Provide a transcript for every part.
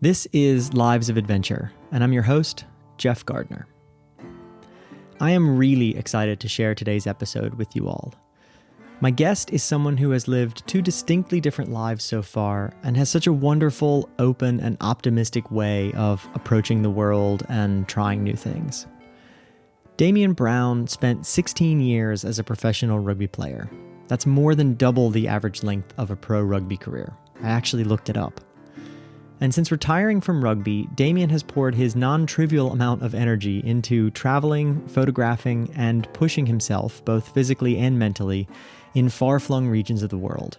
This is Lives of Adventure, and I'm your host, Jeff Gardner. I am really excited to share today's episode with you all. My guest is someone who has lived two distinctly different lives so far and has such a wonderful, open, and optimistic way of approaching the world and trying new things. Damian Browne spent 16 years as a professional rugby player. That's more than double the average length of a pro rugby career. I actually looked it up. And since retiring from rugby, Damian has poured his non-trivial amount of energy into traveling, photographing, and pushing himself, both physically and mentally, in far-flung regions of the world.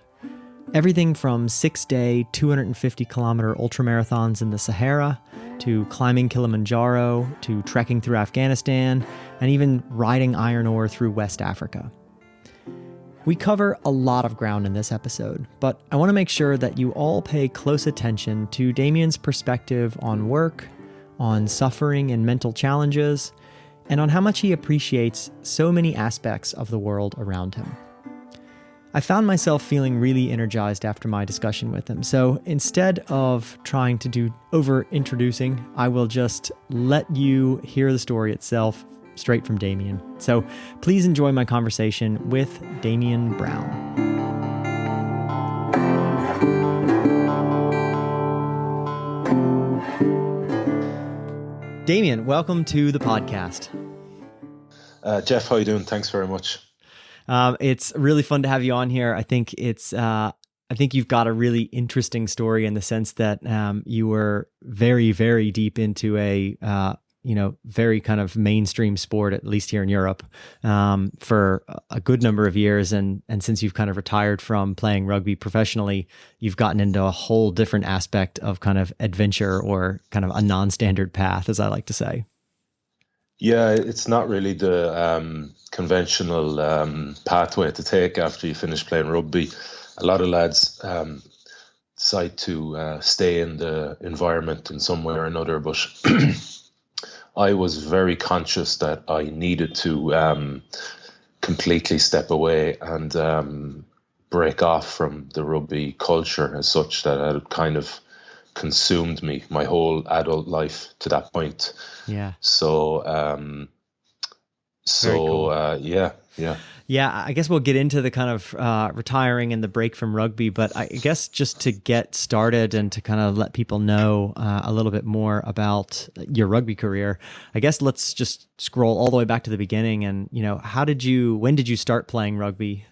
Everything from 6-day, 250-kilometer ultramarathons in the Sahara, to climbing Kilimanjaro, to trekking through Afghanistan, and even riding iron ore through West Africa. We cover a lot of ground in this episode, but I want to make sure that you all pay close attention to Damian's perspective on work, on suffering and mental challenges, and on how much he appreciates so many aspects of the world around him. I found myself feeling really energized after my discussion with him, so instead of trying to do over-introducing, I will just let you hear the story itself straight from Damian. So please enjoy my conversation with Damian Browne. Damian, welcome to the podcast. Jeff, how are you doing? Thanks very much. It's really fun to have you on here. I think you've got a really interesting story in the sense that you were very, very deep into a very kind of mainstream sport, at least here in Europe, for a good number of years. And since you've kind of retired from playing rugby professionally, you've gotten into a whole different aspect of kind of adventure, or kind of a non-standard path, as I like to say. Yeah, it's not really the conventional pathway to take after you finish playing rugby. A lot of lads decide to stay in the environment in some way or another, but I was very conscious that I needed to completely step away and break off from the rugby culture as such that had kind of consumed me my whole adult life to that point. Yeah. So, cool. Yeah. Yeah, I guess we'll get into the kind of retiring and the break from rugby, but I guess just to get started and to kind of let people know a little bit more about your rugby career, I guess let's just scroll all the way back to the beginning. And, when did you start playing rugby?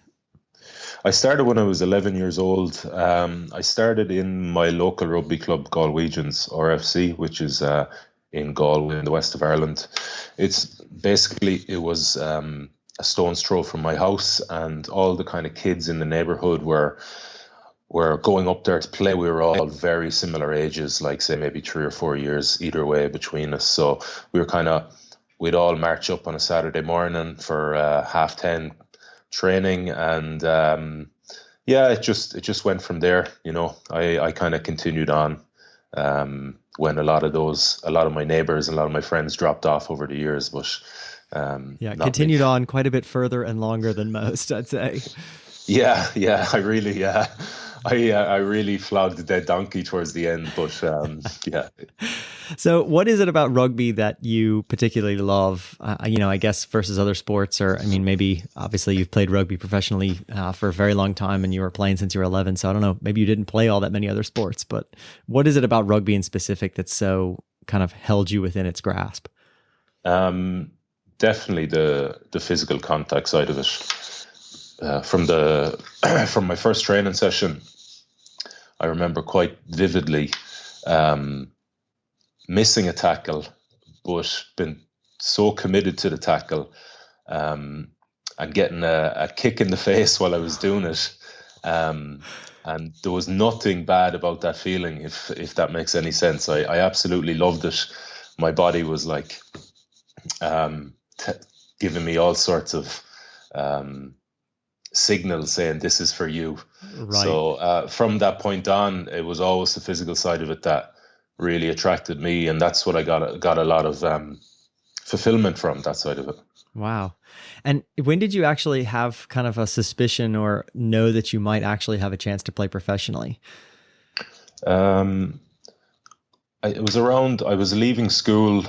I started when I was 11 years old. I started in my local rugby club, Galwegians RFC, which is in Galway in the west of Ireland. It was a stone's throw from my house, and all the kind of kids in the neighborhood were going up there to play. We were all very similar ages, like say maybe 3 or 4 years either way between us. So we'd all march up on a Saturday morning for 10:30 training, and it just went from there. I kind of continued on when a lot of my neighbors and a lot of my friends dropped off over the years, but continued on quite a bit further and longer than most, I'd say. Yeah, I really flogged the dead donkey towards the end, but yeah. So what is it about rugby that you particularly love, I guess versus other sports? Or, maybe obviously you've played rugby professionally for a very long time and you were playing since you were 11. So I don't know, maybe you didn't play all that many other sports, but what is it about rugby in specific that so kind of held you within its grasp? Definitely the physical contact side of it. From my first training session, I remember quite vividly missing a tackle, but been so committed to the tackle and getting a kick in the face while I was doing it. And there was nothing bad about that feeling, if that makes any sense. I absolutely loved it. My body was like giving me all sorts of signals saying this is for you. Right. So from that point on, it was always the physical side of it that really attracted me, and that's what I got a lot of fulfillment from, that side of it. Wow. And when did you actually have kind of a suspicion or know that you might actually have a chance to play professionally? It was around, I was leaving school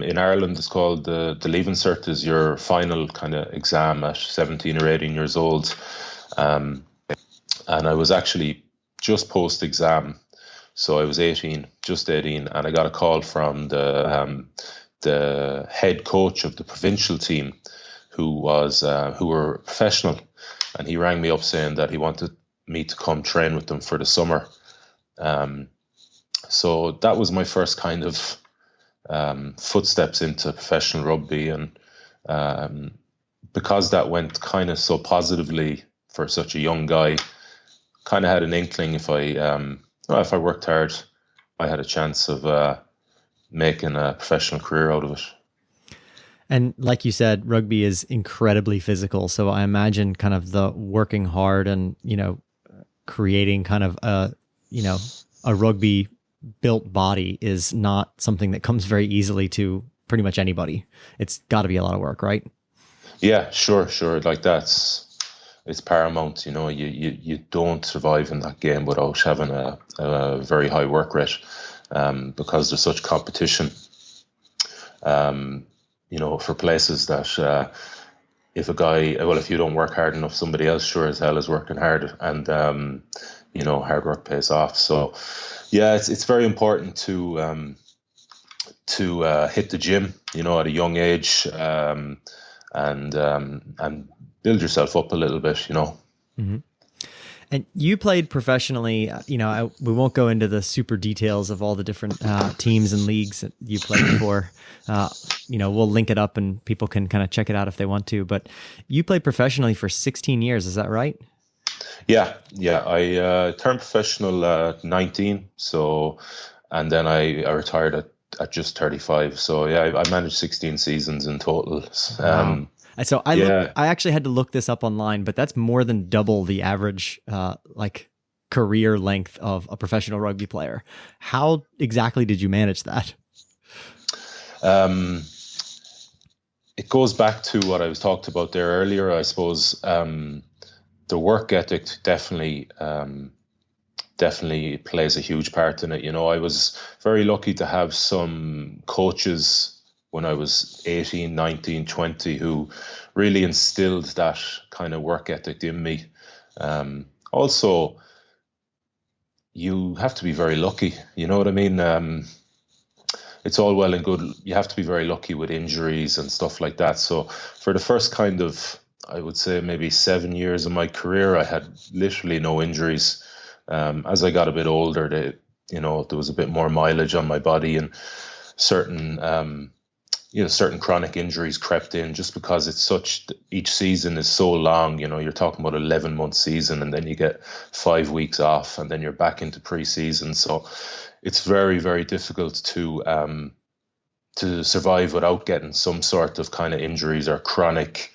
in Ireland. It's called the Leaving Cert is your final kind of exam at 17 or 18 years old. Um, and I was actually just post exam. So I was 18, just 18, and I got a call from the head coach of the provincial team, who were professional, and he rang me up saying that he wanted me to come train with them for the summer. Um, so that was my first kind of footsteps into professional rugby, and um, because that went kind of so positively for such a young guy, kind of had an inkling if I worked hard, I had a chance of making a professional career out of it. And like you said, rugby is incredibly physical. So I imagine kind of the working hard and, creating kind of a rugby built body is not something that comes very easily to pretty much anybody. It's got to be a lot of work, right? Yeah, sure. Like it's paramount. You don't survive in that game without having a very high work rate, because there's such competition. For places that if you don't work hard enough, somebody else sure as hell is working hard, and hard work pays off. So, yeah, it's very important to hit the gym, at a young age, and build yourself up a little bit, Mm-hmm. And you played professionally. We won't go into the super details of all the different teams and leagues that you played for. We'll link it up and people can kind of check it out if they want to. But you played professionally for 16 years. Is that right? Yeah. I turned professional at 19. So, and then I retired at just 35. So yeah, I managed 16 seasons in total. Wow. So I actually had to look this up online, but that's more than double the average career length of a professional rugby player. How exactly did you manage that? It goes back to what I was talked about there earlier. I suppose the work ethic definitely plays a huge part in it. I was very lucky to have some coaches when I was 18, 19, 20, who really instilled that kind of work ethic in me. Also, you have to be very lucky. You know what I mean? It's all well and good. You have to be very lucky with injuries and stuff like that. So for the first kind of, I would say maybe 7 years of my career, I had literally no injuries. As I got a bit older, there was a bit more mileage on my body, and certain chronic injuries crept in just because each season is so long. You're talking about 11-month season, and then you get 5 weeks off, and then you're back into pre-season. So it's very, very difficult to survive without getting some sort of kind of injuries or chronic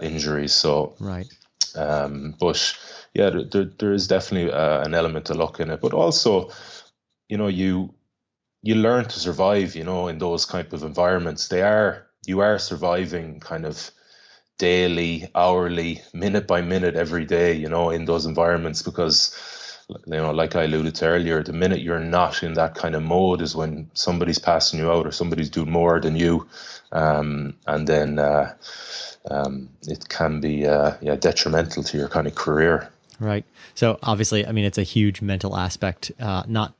injuries. So, right. But yeah, there is definitely an element of luck in it, but also, you learn to survive, in those type of environments. You are surviving kind of daily, hourly, minute by minute, every day, in those environments, because, like I alluded to earlier, the minute you're not in that kind of mode is when somebody's passing you out or somebody's doing more than you. And then it can be detrimental to your kind of career. Right. So obviously, I mean, it's a huge mental aspect, not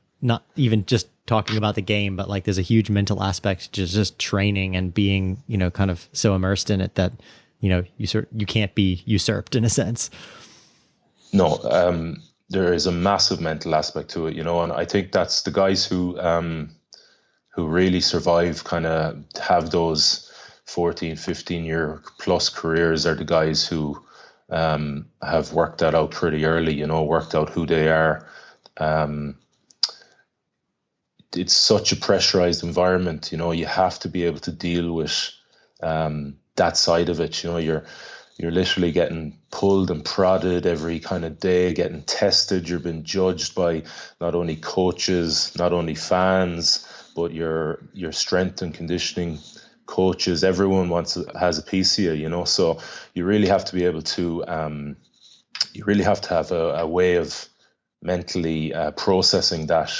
even just talking about the game, but like there's a huge mental aspect to just training and being, kind of so immersed in it that, you can't be usurped in a sense. No, there is a massive mental aspect to it, and I think that's the guys who really survive, kind of have those 14, 15 year plus careers, are the guys who have worked that out pretty early, worked out who they are. It's such a pressurized environment, you have to be able to deal with that side of it. You're literally getting pulled and prodded every kind of day, getting tested. You're being judged by not only coaches, not only fans, but your strength and conditioning coaches. Everyone has a piece of you, so you really have to be able to you really have to have a way of mentally processing that,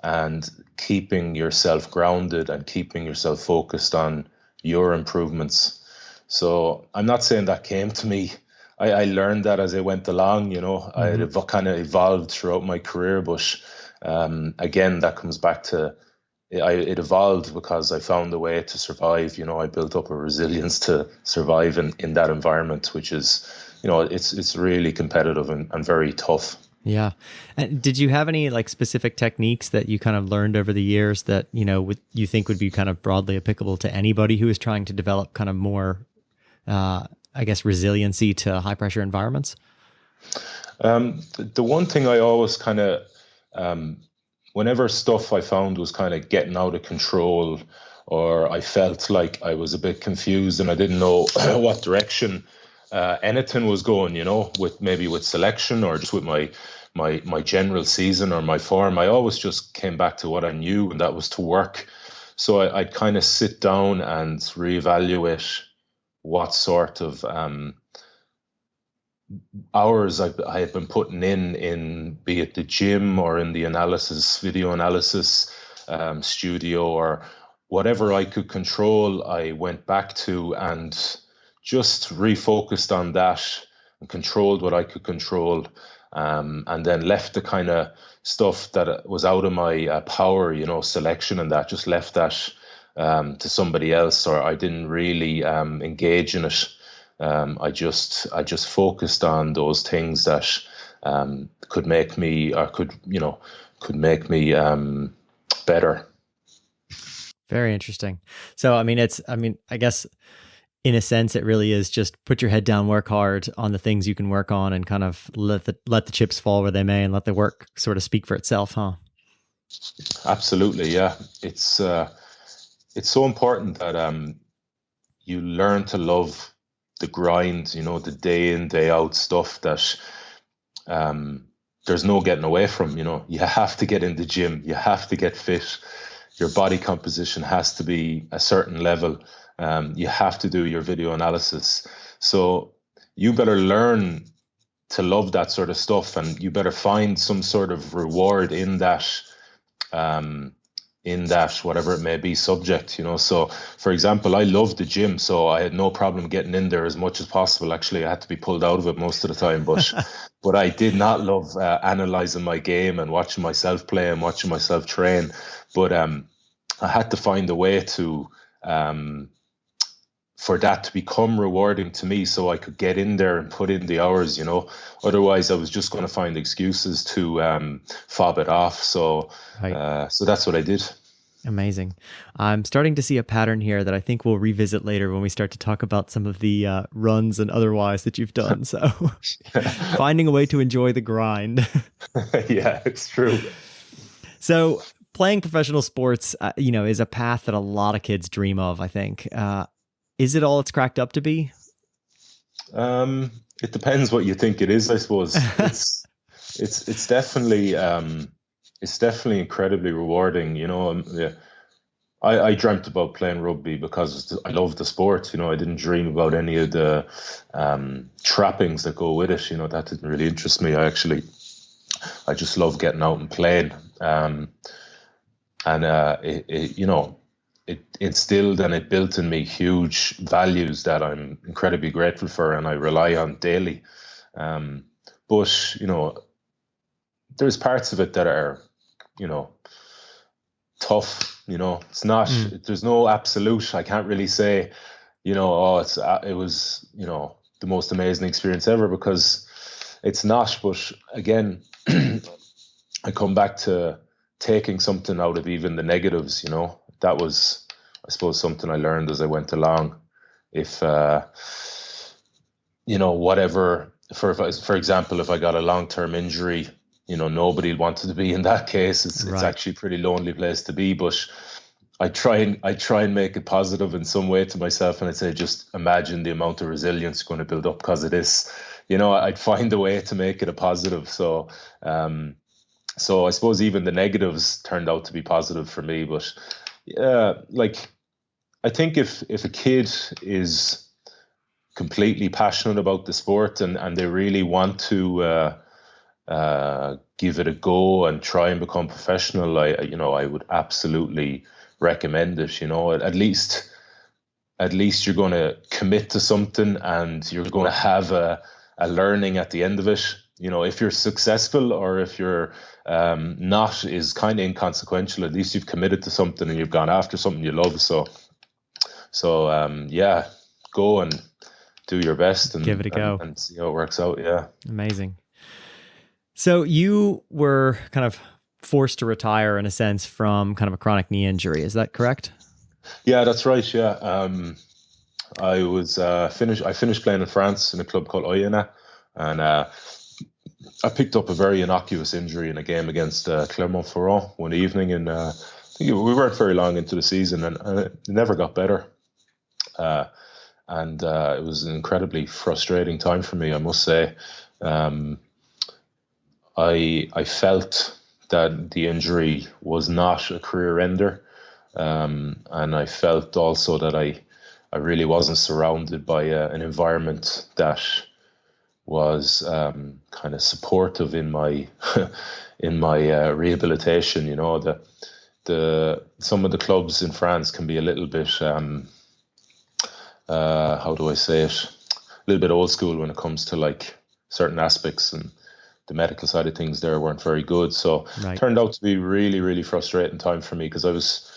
and keeping yourself grounded and keeping yourself focused on your improvements. So I'm not saying that came to me. I learned that as I went along, I kind of evolved throughout my career, but again, that comes back to it evolved because I found a way to survive. I built up a resilience to survive in that environment, which is, it's really competitive and very tough. Yeah. And did you have any like specific techniques that you kind of learned over the years that, you think would be kind of broadly applicable to anybody who is trying to develop kind of more, I guess, resiliency to high pressure environments? The one thing I always kind of, whenever stuff I found was kind of getting out of control, or I felt like I was a bit confused and I didn't know what direction anything was going, with selection or just with my general season or my form, I always just came back to what I knew, and that was to work. So I'd kind of sit down and reevaluate what sort of hours I had been putting in be it the gym or in the video analysis studio, or whatever I could control, I went back to and just refocused on that and controlled what I could control, and then left the kind of stuff that was out of my power, selection, and that just left that to somebody else, or I didn't really engage in it. I just focused on those things that could make me, or could make me better. Very interesting. So, I guess in a sense, it really is just put your head down, work hard on the things you can work on, and kind of let the chips fall where they may, and let the work sort of speak for itself, huh? Absolutely, yeah. It's so important that you learn to love the grind, the day in, day out stuff that there's no getting away from. You have to get in the gym, you have to get fit, your body composition has to be a certain level. You have to do your video analysis. So you better learn to love that sort of stuff, and you better find some sort of reward in that, whatever it may be, subject. So for example, I love the gym, so I had no problem getting in there as much as possible. Actually, I had to be pulled out of it most of the time, but I did not love analyzing my game and watching myself play and watching myself train. But I had to find a way to for that to become rewarding to me, so I could get in there and put in the hours. Otherwise I was just going to find excuses to fob it off. So right. So that's what I did. Amazing. I'm starting to see a pattern here that I think we'll revisit later when we start to talk about some of the runs and otherwise that you've done. So finding a way to enjoy the grind. Yeah, it's true. So playing professional sports, is a path that a lot of kids dream of, I think. Is it all it's cracked up to be? It depends what you think it is, I suppose. It's definitely incredibly rewarding. I dreamt about playing rugby because I love the sport. I didn't dream about any of the trappings that go with it. That didn't really interest me. I just love getting out and playing. It instilled and it built in me huge values that I'm incredibly grateful for and I rely on daily. But there's parts of it that are, tough. It's not. There's no absolute. I can't really say, it was, the most amazing experience ever, because it's not. But again, I come back to taking something out of even the negatives. That was, I suppose, something I learned as I went along. If whatever, for example, if I got a long-term injury, nobody wanted to be in that case. It's actually a pretty lonely place to be. But I try and make it positive in some way to myself, and I'd say, just imagine the amount of resilience you're going to build up because of this. I'd find a way to make it a positive. So I suppose even the negatives turned out to be positive for me. But I think if a kid is completely passionate about the sport and they really want to give it a go and try and become professional, I would absolutely recommend it. At least you're going to commit to something, and you're going to have a learning at the end of it. If you're successful or if you're not, is kind of inconsequential. At least you've committed to something and you've gone after something you love. So yeah, go and do your best and give it a go and see how it works out. Yeah. Amazing. So you were kind of forced to retire in a sense from kind of a chronic knee injury. Is that correct? Yeah, that's right. Yeah. I was finished. I finished playing in France in a club called Oyonnax, and I picked up a very innocuous injury in a game against Clermont-Ferrand one evening, and I think we weren't very long into the season, and it never got better. And it was an incredibly frustrating time for me, I must say. I felt that the injury was not a career ender, and I felt also that I really wasn't surrounded by an environment that was kind of supportive in my in my rehabilitation. Some of the clubs in France can be a little bit how do I say it? A little bit old school when it comes to like certain aspects, and the medical side of things there weren't very good. So Right. It turned out to be really, really frustrating time for me, because I was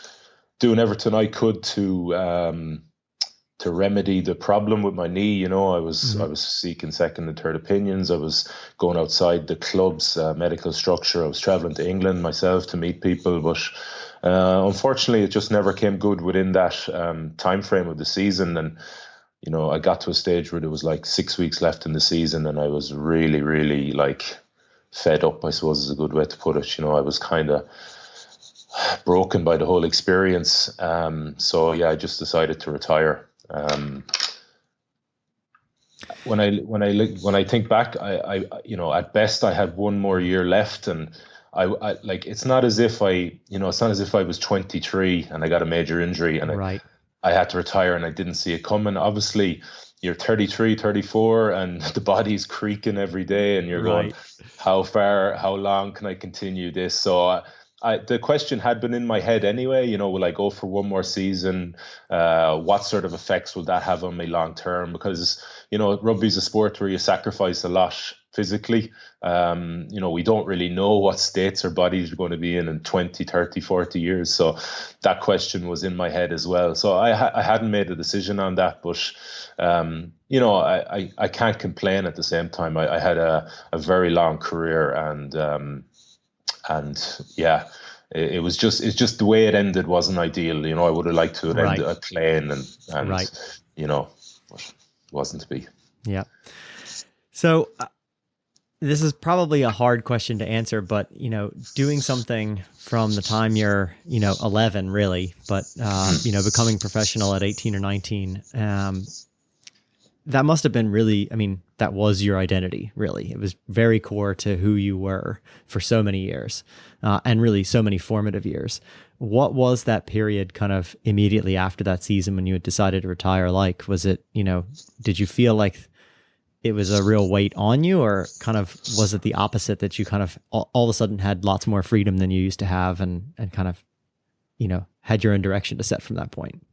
doing everything I could to remedy the problem with my knee. I was seeking second and third opinions. I was going outside the club's medical structure. I was traveling to England myself to meet people, but unfortunately, it just never came good within that time frame of the season. And I got to a stage where there was like 6 weeks left in the season, and I was really, really like fed up, I suppose is a good way to put it. I was kind of broken by the whole experience. So yeah, I just decided to retire. When I think back, I at best I had one more year left, and I like, it's not as if I was 23 and I got a major injury and Right. I had to retire and I didn't see it coming. Obviously, you're 33, 34, and the body's creaking every day, and you're going, how long can I continue this? So the question had been in my head anyway, will I go for one more season? What sort of effects will that have on me long term? Because, rugby is a sport where you sacrifice a lot physically. We don't really know what states our bodies are going to be in 20, 30, 40 years. So that question was in my head as well. So I hadn't made a decision on that, but I can't complain at the same time. I had a very long career, and yeah, it's just the way it ended wasn't ideal. I would have liked to have ended a plane and but it wasn't to be. Yeah. So this is probably a hard question to answer, but doing something from the time you're 11 really, but becoming professional at 18 or 19, that must have been really, that was your identity, really. It was very core to who you were for so many years, and really so many formative years. What was that period kind of immediately after that season when you had decided to retire like? Was it, did you feel like it was a real weight on you, or kind of was it the opposite, that you kind of all of a sudden had lots more freedom than you used to have, and kind of, had your own direction to set from that point?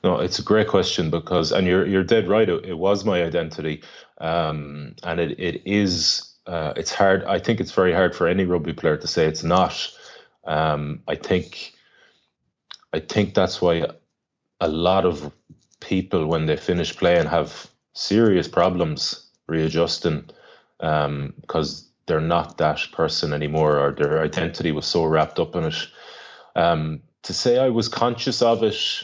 No, it's a great question, because, and you're dead right. It was my identity, and it is. It's hard. I think it's very hard for any rugby player to say it's not. I think that's why a lot of people, when they finish playing, have serious problems readjusting, because they're not that person anymore, or their identity was so wrapped up in it. To say I was conscious of it,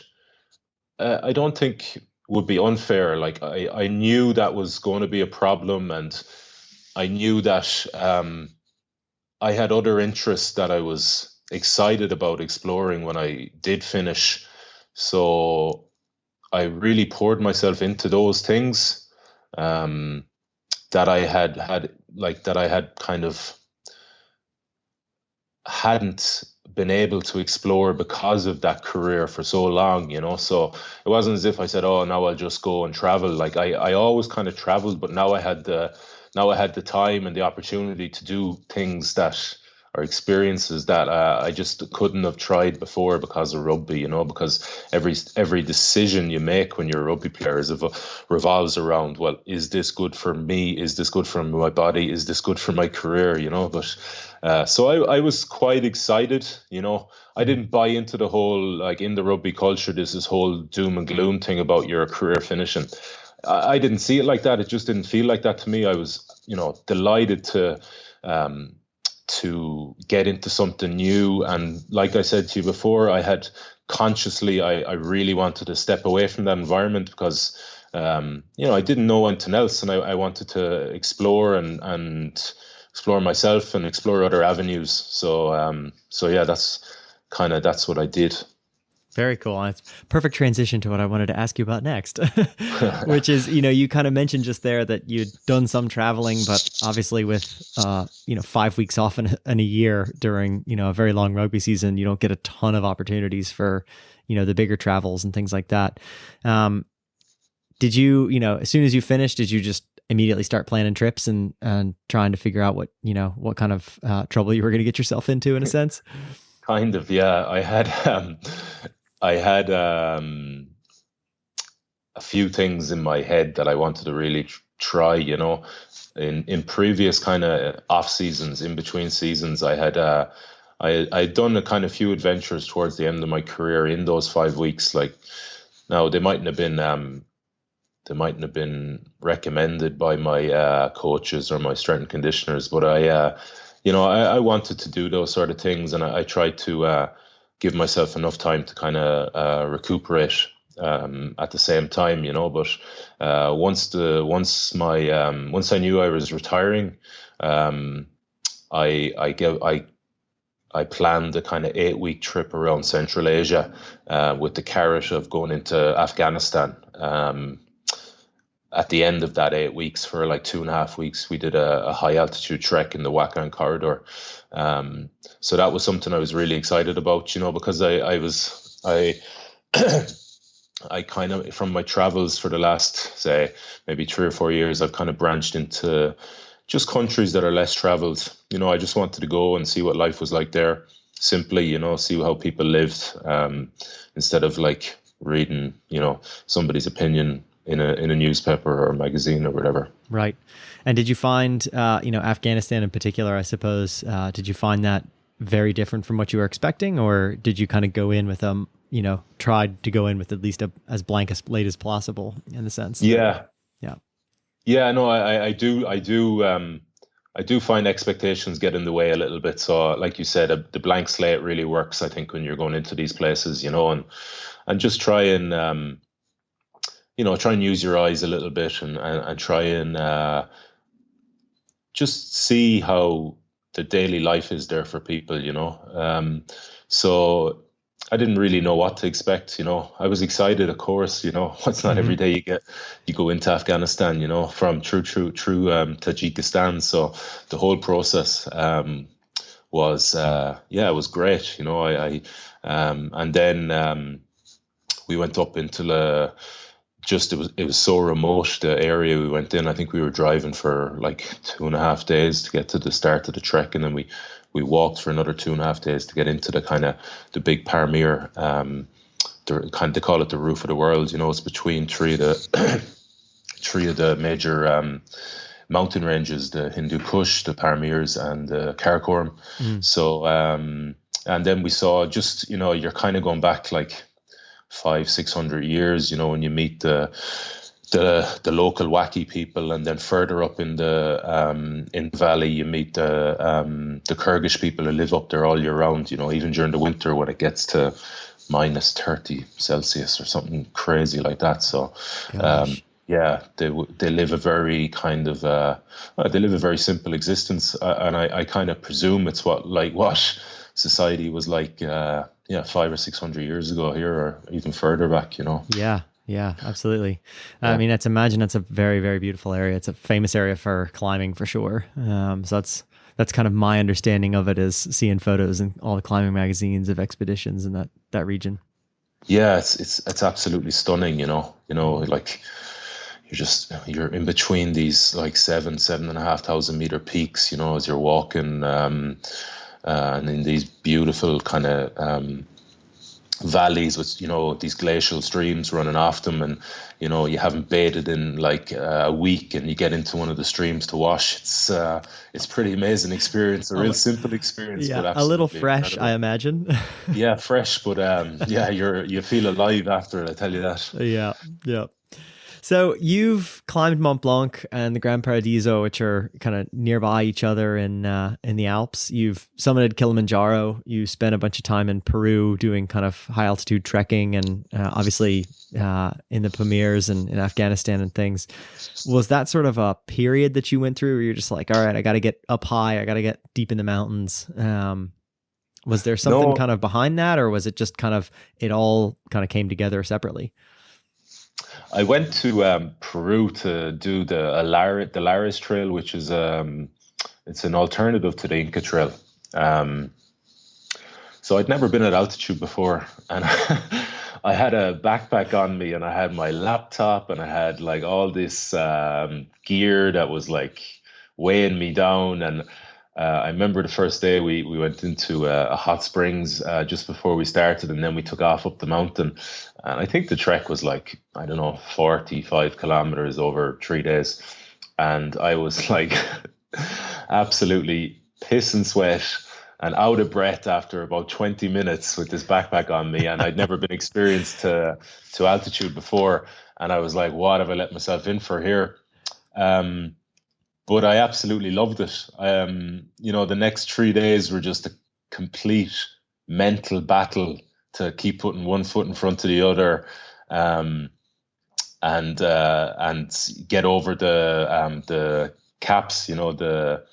I don't think would be unfair. Like I knew that was going to be a problem, and I knew that I had other interests that I was excited about exploring when I did finish. So I really poured myself into those things that I had kind of hadn't been able to explore because of that career for so long, so it wasn't as if I said, oh, now I'll just go and travel. Like I always kind of traveled, but now I had the now I had the time and the opportunity to do things that or experiences that I just couldn't have tried before because of rugby, because every decision you make when you're a rugby player revolves around, well, is this good for me? Is this good for my body? Is this good for my career? But so I was quite excited. I didn't buy into the whole, like, in the rugby culture, there's this whole doom and gloom thing about your career finishing. I didn't see it like that. It just didn't feel like that to me. I was, delighted to get into something new. And like I said to you before, I had consciously, I really wanted to step away from that environment because, I didn't know anything else, and I wanted to explore and explore myself and explore other avenues. So yeah, that's what I did. Very cool. And it's perfect transition to what I wanted to ask you about next, which is, you kind of mentioned just there that you'd done some traveling, but obviously with, 5 weeks off in a year during, a very long rugby season, you don't get a ton of opportunities for, the bigger travels and things like that. Did you, as soon as you finished, did you just immediately start planning trips and trying to figure out what kind of trouble you were going to get yourself into, in a sense? Kind of, yeah. I had a few things in my head that I wanted to really try, in previous kind of off seasons, in between seasons. I'd done a kind of few adventures towards the end of my career in those 5 weeks. Like, now they mightn't have been recommended by my coaches or my strength and conditioners, but I wanted to do those sort of things, and I tried to give myself enough time to kind of recuperate at the same time, But once I knew I was retiring, I planned a kind of 8-week trip around Central Asia with the carrot of going into Afghanistan. At the end of that 8 weeks, for like 2.5 weeks, we did a high altitude trek in the Wakhan corridor. So that was something I was really excited about, because I kind of, from my travels for the last, say, maybe 3 or 4 years, I've kind of branched into just countries that are less traveled. I just wanted to go and see what life was like there, simply, see how people lived, instead of like reading, somebody's opinion in a newspaper or a magazine or whatever. Right. And did you find, Afghanistan in particular, I suppose, did you find that very different from what you were expecting, or did you kind of go in with, tried to go in with at least as blank a slate as possible, in the sense that, Yeah, no, I do find expectations get in the way a little bit. So like you said, the blank slate really works, I think, when you're going into these places, and just try and, try and use your eyes a little bit and try and just see how the daily life is there for people, So I didn't really know what to expect, I was excited, of course, it's not every day you go into Afghanistan, from through Tajikistan. So the whole process was it was great, and then we went up into it was so remote, the area we went in. I think we were driving for like 2.5 days to get to the start of the trek, and then we walked for another 2.5 days to get into the kind of the big Parmir. They call it the roof of the world. It's between three of the major mountain ranges: the Hindu Kush, the Parmirs, and the Karakoram. So and then we saw just you're kind of going back like 500-600 years, when you meet the local wacky people, and then further up in the valley you meet the Kyrgyz people who live up there all year round, even during the winter when it gets to minus 30 Celsius or something crazy like that. So they live a very kind of they live a very simple existence, and I kind of presume it's what society was like 500 or 600 years ago here, or even further back, Yeah, absolutely. I mean, imagine it's a very, very beautiful area. It's a famous area for climbing, for sure. So that's kind of my understanding of it, is seeing photos and all the climbing magazines of expeditions in that region. Yeah, it's absolutely stunning, like, you're in between these like 7,500 meter peaks, as you're walking, and in these beautiful kind of valleys with these glacial streams running off them, and you haven't bathed in like a week, and you get into one of the streams to wash. It's pretty amazing experience, a real simple experience, but a little absolutely fresh, incredible. I imagine. Yeah, fresh, but yeah, you feel alive after it, I tell you that. Yeah. So you've climbed Mont Blanc and the Gran Paradiso, which are kind of nearby each other in the Alps. You've summited Kilimanjaro. You spent a bunch of time in Peru doing kind of high altitude trekking, and obviously in the Pamirs and in Afghanistan and things. Was that sort of a period that you went through where you're just like, all right, I got to get up high, I got to get deep in the mountains? Was there something kind of behind that, or was it just kind of it all kind of came together separately? I went to Peru to do the Lares Trail, which is it's an alternative to the Inca Trail. So I'd never been at altitude before, and I had a backpack on me, and I had my laptop, and I had like all this gear that was like weighing me down. And I remember the first day we went into a hot springs just before we started, and then we took off up the mountain. And I think the trek was like, I don't know, 45 kilometers over 3 days. And I was like absolutely piss and sweat and out of breath after about 20 minutes with this backpack on me. And I'd never been experienced to altitude before. And I was like, what have I let myself in for here? But I absolutely loved it. The next 3 days were just a complete mental battle to keep putting one foot in front of the other, and get over the caps, that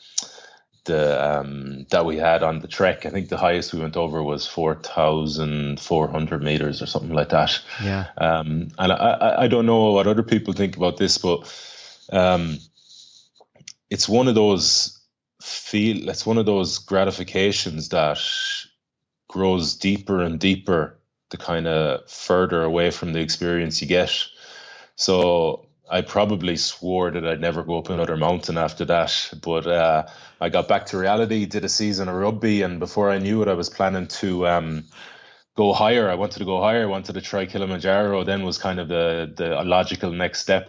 we had on the trek. I think the highest we went over was 4,400 meters or something like that. Yeah. And I don't know what other people think about this, but it's one of those gratifications that grows deeper and deeper the kind of further away from the experience you get. So I probably swore that I'd never go up another mountain after that. But I got back to reality, did a season of rugby, and before I knew it, I was planning to go higher. I wanted to go higher. I wanted to try Kilimanjaro. Then was kind of the logical next step.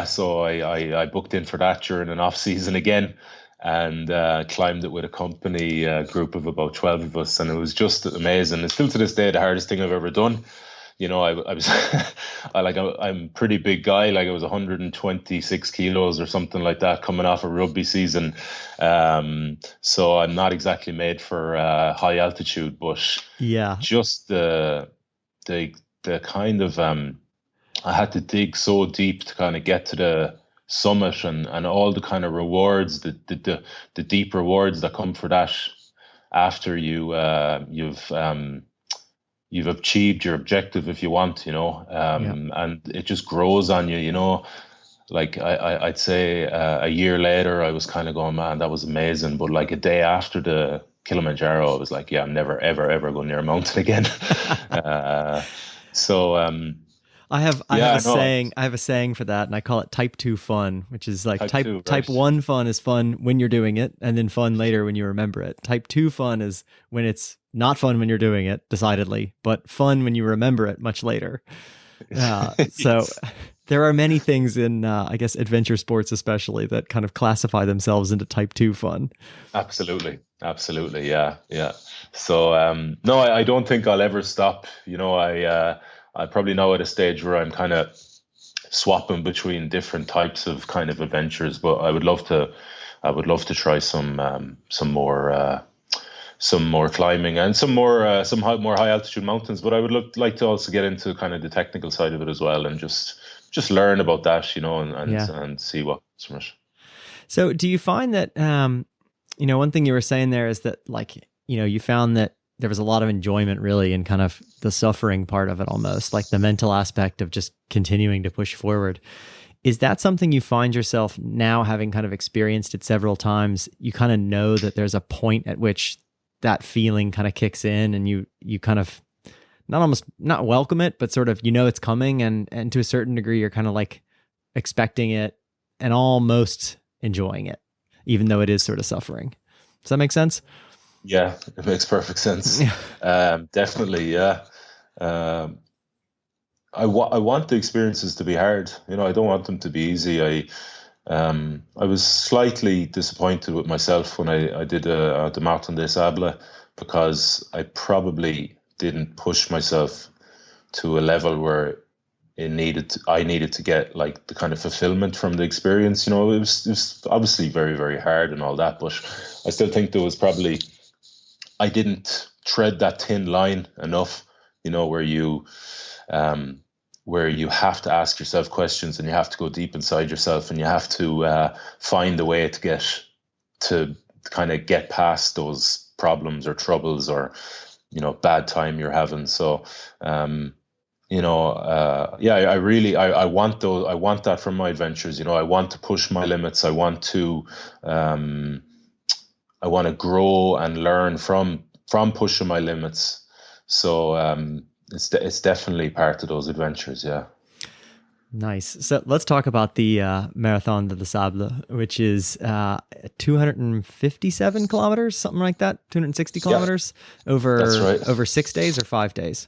So I booked in for that during an off season again, and climbed it with a company group of about 12 of us, and it was just amazing. It's still to this day the hardest thing I've ever done. I was I'm a pretty big guy. Like I was 126 kilos or something like that coming off a rugby season. So I'm not exactly made for high altitude, but yeah, just the kind of I had to dig so deep to kind of get to the summit, and all the kind of rewards, the deep rewards that come for that after you've achieved your objective, if you want, and it just grows on you, like I'd say a year later I was kind of going, man, that was amazing. But like a day after the Kilimanjaro, I was like, yeah, I'm never ever going near a mountain again. I have a saying for that, and I call it type 2 fun, which is like type 1 fun is fun when you're doing it, and then fun later when you remember it. Type 2 fun is when it's not fun when you're doing it, decidedly, but fun when you remember it much later. So there are many things in, I guess, adventure sports especially that kind of classify themselves into type 2 fun. Absolutely. Yeah. So, no, I don't think I'll ever stop. I probably now at a stage where I'm kind of swapping between different types of kind of adventures, but I would love to try some more climbing and some more high altitude mountains. But I would like to also get into kind of the technical side of it as well, and just learn about that, and see what comes from it. So do you find that, one thing you were saying there is that, like, you found that there was a lot of enjoyment really in kind of the suffering part of it, almost like the mental aspect of just continuing to push forward. Is that something you find yourself now, having kind of experienced it several times, you kind of know that there's a point at which that feeling kind of kicks in and you kind of not welcome it, but sort of, it's coming. And to a certain degree, you're kind of like expecting it and almost enjoying it, even though it is sort of suffering. Does that make sense? Yeah, it makes perfect sense. Definitely. Yeah. Um, I want the experiences to be hard. I don't want them to be easy. I was slightly disappointed with myself when I did the Marathon des Sables, because I probably didn't push myself to a level where I needed to get like the kind of fulfillment from the experience. It was obviously very, very hard and all that, but I still think I didn't tread that thin line enough, where you have to ask yourself questions, and you have to go deep inside yourself, and you have to find a way to kind of get past those problems or troubles or bad time you're having. So I want those. I want that from my adventures. I want to push my limits. I want to grow and learn from pushing my limits. So it's definitely part of those adventures. Yeah. Nice. So let's talk about the Marathon des Sables, which is 257 kilometers, something like that, 260 kilometers over, that's right. Over 6 days or 5 days?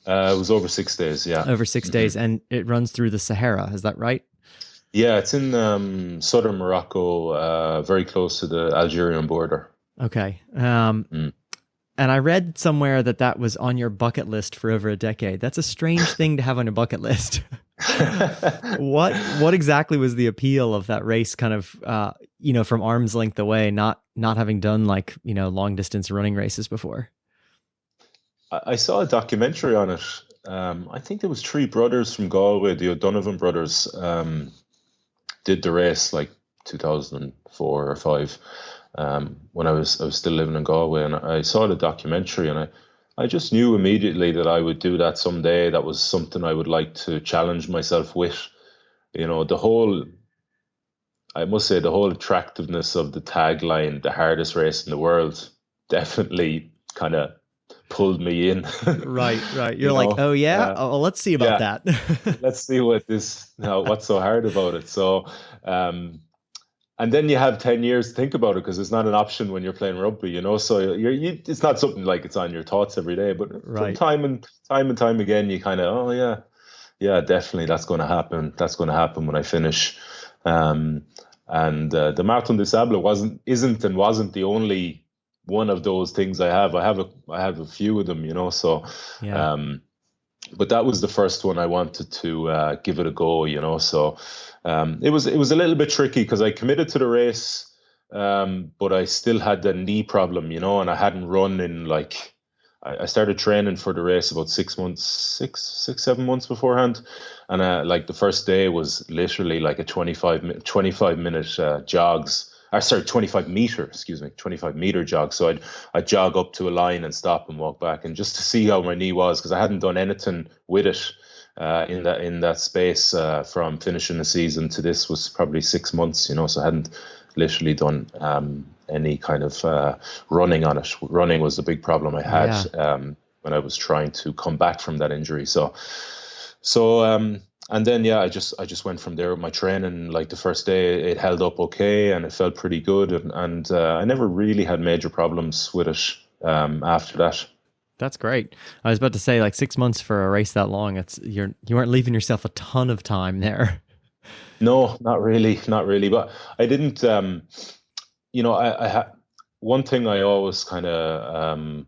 It was over 6 days, yeah. Over 6 days, and it runs through the Sahara, is that right? Yeah, it's in southern Morocco, very close to the Algerian border. Okay. And I read somewhere that was on your bucket list for over a decade. That's a strange thing to have on your bucket list. What exactly was the appeal of that race, kind of, from arm's length away, not having done like, long distance running races before? I saw a documentary on it. I think there was three brothers from Galway, the O'Donovan brothers, did the race like 2004 or 5. When I was still living in Galway, and I saw the documentary, and I just knew immediately that I would do that someday. That was something I would like to challenge myself with. I must say, the whole attractiveness of the tagline, the hardest race in the world, definitely kind of pulled me in. Right. You're like, oh yeah, let's see about that. Let's see what's so hard about it. So, and then you have 10 years to think about it, because it's not an option when you're playing rugby, So it's not something like it's on your thoughts every day, but from time and time again, you kind of, yeah, definitely that's going to happen. That's going to happen when I finish. And the Marathon des Sables wasn't the only one of those things I have. I have a few of them, So, yeah. But that was the first one I wanted to give it a go, So it was a little bit tricky, because I committed to the race, but I still had the knee problem, and I hadn't run in I started training for the race about 7 months beforehand, and like the first day was literally like a 25 minute jogs. 25 meter jog. So I'd jog up to a line and stop and walk back, and just to see how my knee was, because I hadn't done anything with it in that space from finishing the season to this was probably 6 months, so I hadn't literally done any kind of running on it. Running was the big problem I had when I was trying to come back from that injury. So and then, I just went from there with my training. Like the first day, it held up okay, and it felt pretty good. And I never really had major problems with it after that. That's great. I was about to say, like 6 months for a race that long, you weren't leaving yourself a ton of time there. No, not really. But I didn't, I had one thing I always kind of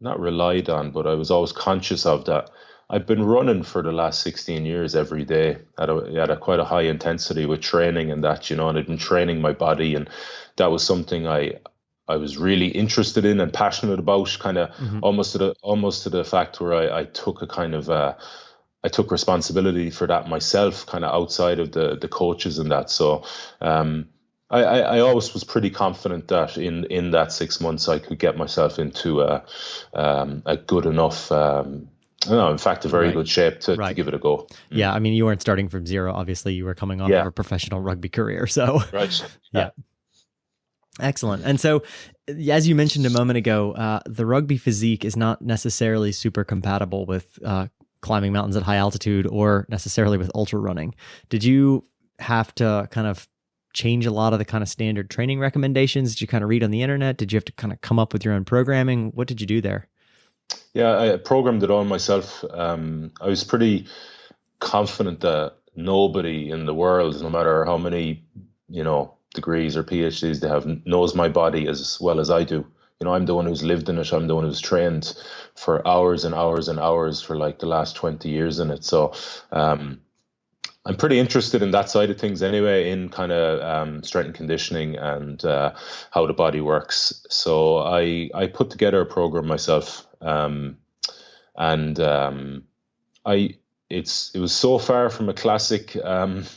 not relied on, but I was always conscious of that. I've been running for the last 16 years every day at a quite a high intensity with training and that, and I've been training my body, and that was something I was really interested in and passionate about, kind of almost to the fact where I took a kind of I took responsibility for that myself, kind of outside of the coaches and that. So I always was pretty confident that in that 6 months I could get myself into a good enough. In fact, a very good shape to give it a go. Yeah, I mean, you weren't starting from zero. Obviously, you were coming off of a professional rugby career. So, right. Yeah. Excellent. And so, as you mentioned a moment ago, the rugby physique is not necessarily super compatible with climbing mountains at high altitude or necessarily with ultra running. Did you have to kind of change a lot of the kind of standard training recommendations? Did you kind of read on the internet? Did you have to kind of come up with your own programming? What did you do there? Yeah, I programmed it all myself. I was pretty confident that nobody in the world, no matter how many, degrees or PhDs they have, knows my body as well as I do. I'm the one who's lived in it. I'm the one who's trained for hours and hours and hours for like the last 20 years in it. So I'm pretty interested in that side of things anyway, in kind of strength and conditioning and how the body works. So I put together a program myself, and it was so far from a classic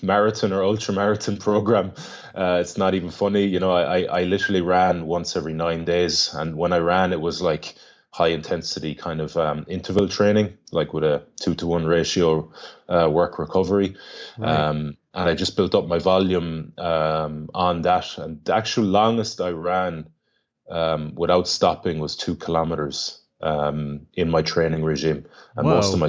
marathon or ultra marathon program. It's not even funny. I literally ran once every 9 days, and when I ran, it was like high intensity kind of interval training, like with a 2-to-1 ratio work recovery. Right. And I just built up my volume on that. And the actual longest I ran without stopping was 2 kilometers in my training regime. And Whoa. most of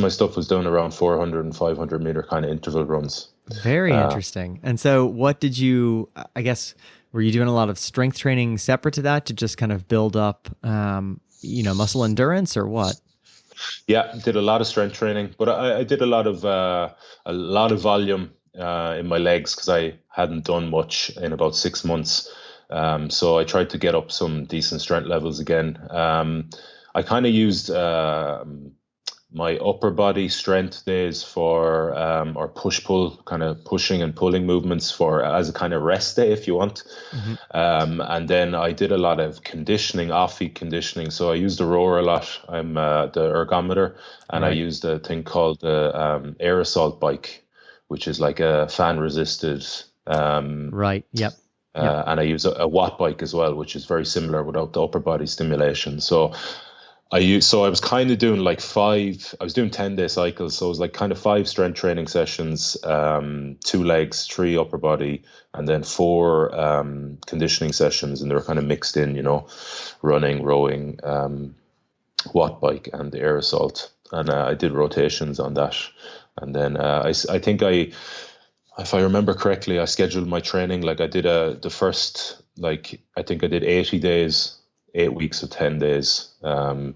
my stuff was done around 400 and 500 meter kind of interval runs. Very interesting. And so what did you, I guess, were you doing a lot of strength training separate to that to just kind of build up, muscle endurance, or what? Yeah, did a lot of strength training, but I did a lot of volume in my legs because I hadn't done much in about 6 months. So I tried to get up some decent strength levels again. I kind of used my upper body strength days for or push-pull, kind of pushing and pulling movements for as a kind of rest day if you want. Mm-hmm. And then I did a lot of conditioning, off-feet conditioning. So I used the rower a lot. I'm the ergometer, and right. I used a thing called the air assault bike, which is like a fan-resisted. Right. Yep. And I use a watt bike as well, which is very similar without the upper body stimulation. So I was kind of doing like I was doing 10-day cycles. So it was like kind of 5 strength training sessions, 2 legs, 3 upper body, and then 4 conditioning sessions. And they were kind of mixed in, running, rowing, watt bike and the air assault. And I did rotations on that. And then I think if I remember correctly, I scheduled my training. Like I did the first, I think I did 80 days, 8 weeks of 10 days. And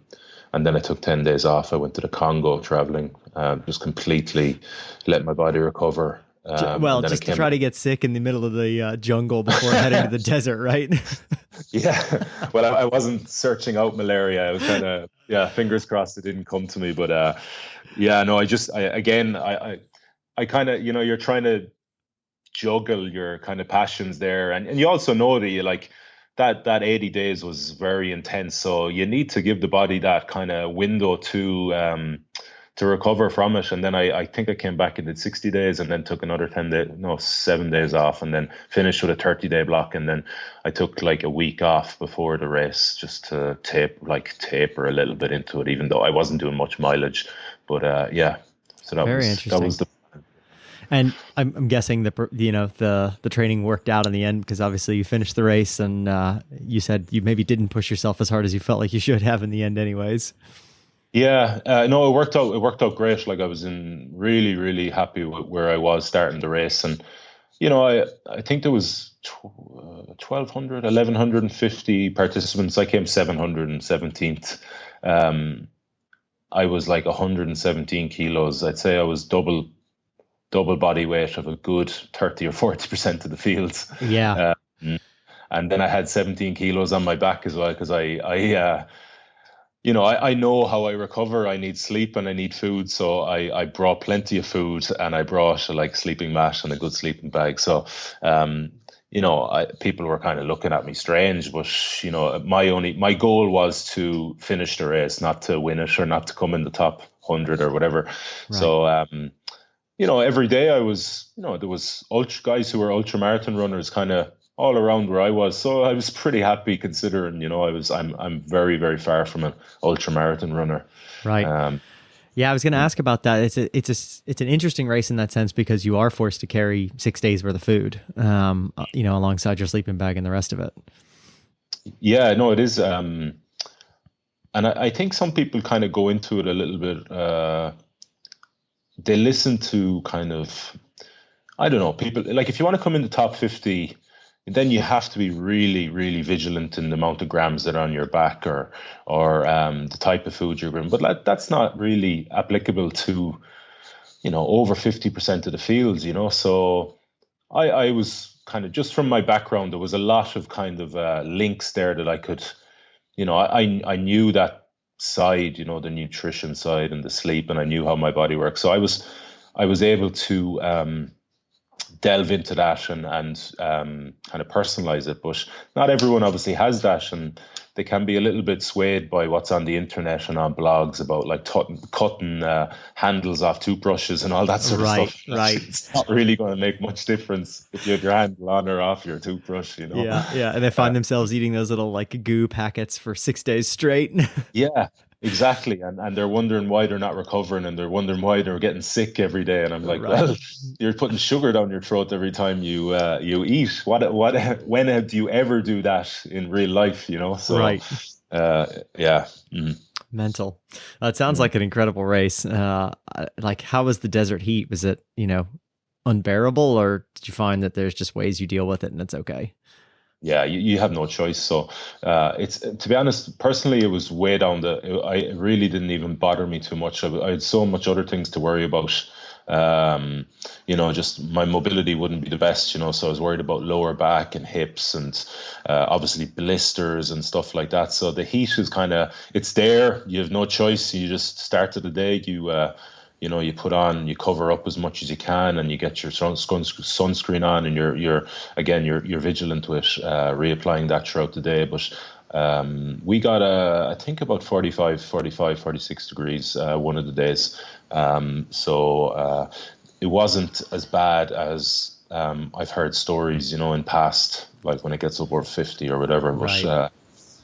then I took 10 days off. I went to the Congo traveling, just completely let my body recover. Just to try to get sick in the middle of the jungle before heading to the desert, right? Yeah. Well, I wasn't searching out malaria. I was kind of, fingers crossed it didn't come to me. But I kind of, you're trying to juggle your kind of passions there. And you also know that you that 80 days was very intense. So you need to give the body that kind of window to recover from it. And then I think I came back and did 60 days and then took another 7 days off, and then finished with a 30-day block. And then I took like a week off before the race just to taper a little bit into it, even though I wasn't doing much mileage. But so that very interesting. That was the. And I'm guessing the training worked out in the end, because obviously you finished the race, and you said you maybe didn't push yourself as hard as you felt like you should have in the end anyways. Yeah, no, it worked out. It worked out great. Like I was really, really happy with where I was starting the race. And, I think there was 1,150 participants. I came 717th. I was like 117 kilos. I'd say I was double body weight of a good 30 or 40% of the field. Yeah. And then I had 17 kilos on my back as well, because I know how I recover. I need sleep and I need food. So I brought plenty of food, and I brought a sleeping mat and a good sleeping bag. So, people were kind of looking at me strange, but, my goal was to finish the race, not to win it or not to come in the top 100 or whatever. Right. So, every day I was, there was guys who were ultra marathon runners kind of all around where I was. So I was pretty happy, considering, I'm very, very far from an ultra marathon runner. Right. Yeah, I was going to ask about that. It's an interesting race in that sense because you are forced to carry 6 days worth of food, alongside your sleeping bag and the rest of it. Yeah, no, it is. And I think some people kind of go into it a little bit. They listen to kind of, I don't know, people like if you want to come in the top 50, then you have to be really, really vigilant in the amount of grams that are on your back or the type of food you're bringing. But that's not really applicable to, over 50% of the fields, So I was kind of just from my background, there was a lot of kind of links there that I could, I knew that side, the nutrition side and the sleep, and I knew how my body works. So I was able to delve into that and kind of personalize it. But not everyone obviously has that, and they can be a little bit swayed by what's on the internet and on blogs about like cutting handles off toothbrushes and all that sort of stuff. Right. It's not really going to make much difference if you have your handle on or off your toothbrush, Yeah, and they find themselves eating those little like goo packets for 6 days straight. Yeah, exactly. And they're wondering why they're not recovering, and they're wondering why they're getting sick every day. And I'm like, Right. well, you're putting sugar down your throat every time you eat. When do you ever do that in real life, So Right. yeah. Mm. Mental. It sounds like an incredible race. Like, how was the desert heat? Was it, unbearable, or did you find that there's just ways you deal with it and it's okay? Yeah, you have no choice. So it's to be honest, personally, it was way down it really didn't even bother me too much. I had so much other things to worry about. Just my mobility wouldn't be the best, so I was worried about lower back and hips and obviously blisters and stuff like that. So the heat is it's there. You have no choice. You just start of the day. You put on, you cover up as much as you can, and you get your sunscreen on, and you're vigilant with reapplying that throughout the day. But we got I think about 46 degrees one of the days. So it wasn't as bad as I've heard stories, in past, like when it gets over 50 or whatever. Right.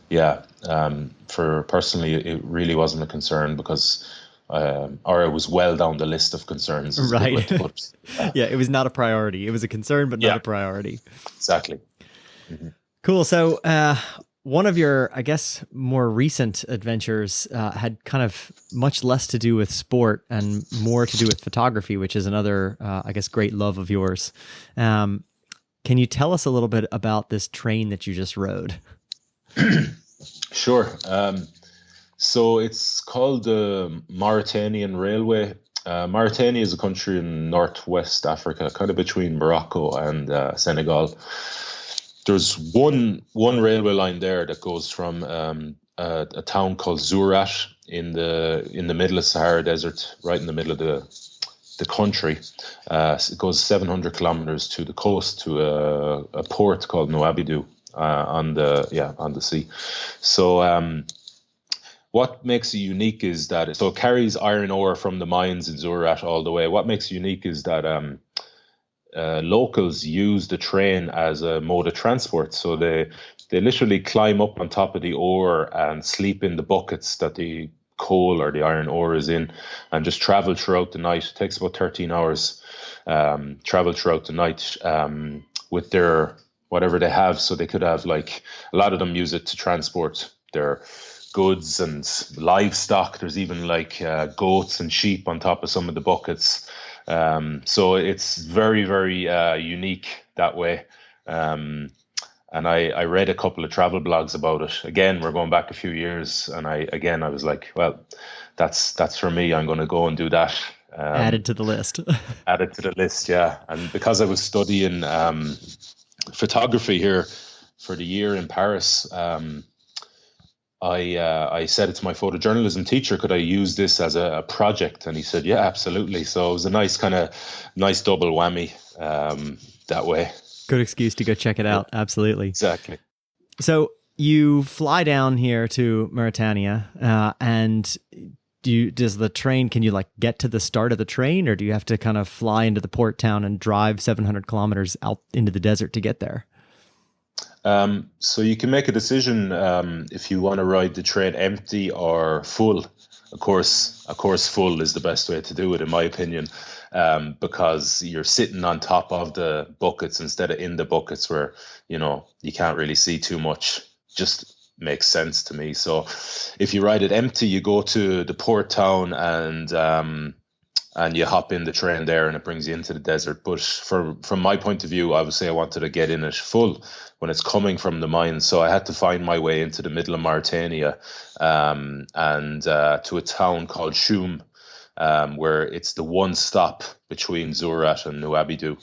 But for personally, it really wasn't a concern because. Or it was well down the list of concerns. Right. Yeah, it was not a priority. It was a concern, but not a priority. Exactly. Mm-hmm. Cool. So one of your, I guess, more recent adventures had kind of much less to do with sport and more to do with photography, which is another, I guess, great love of yours. Can you tell us a little bit about this train that you just rode? Sure. So it's called the Mauritanian Railway. Mauritania is a country in northwest Africa, kind of between Morocco and Senegal. There's one railway line there that goes from a town called Zourat in the middle of Sahara Desert, right in the middle of the country. It goes 700 kilometers to the coast to a port called Nouadhibou on the sea. So. What makes it unique is that it carries iron ore from the mines in Zourat all the way. What makes it unique is that locals use the train as a mode of transport. So they literally climb up on top of the ore and sleep in the buckets that the coal or the iron ore is in, and just travel throughout the night. It takes about 13 hours. Travel throughout the night with their whatever they have. So they could have, like, a lot of them use it to transport their goods and livestock. There's even like goats and sheep on top of some of the buckets. So it's very, very unique that way. And I read a couple of travel blogs about it. Again, we're going back a few years, and I was like, well, that's for me. I'm going to go and do that. Added to the list. Added to the list, yeah. And because I was studying photography here for the year in Paris, I said it to my photojournalism teacher, could I use this as a project? And he said, yeah, absolutely. So it was a nice double whammy that way. Good excuse to go check it out. Absolutely. Exactly. So you fly down here to Mauritania and does the train, can you like get to the start of the train, or do you have to kind of fly into the port town and drive 700 kilometers out into the desert to get there? So you can make a decision if you want to ride the train empty or full. a course full is the best way to do it, in my opinion, because you're sitting on top of the buckets instead of in the buckets where, you can't really see too much. Just makes sense to me. So if you ride it empty, you go to the port town and you hop in the train there and it brings you into the desert. But from my point of view, I would say I wanted to get in it full when it's coming from the mine. So I had to find my way into the middle of Mauritania, and to a town called Shoum, where it's the one stop between Zourat and Nouadhibou,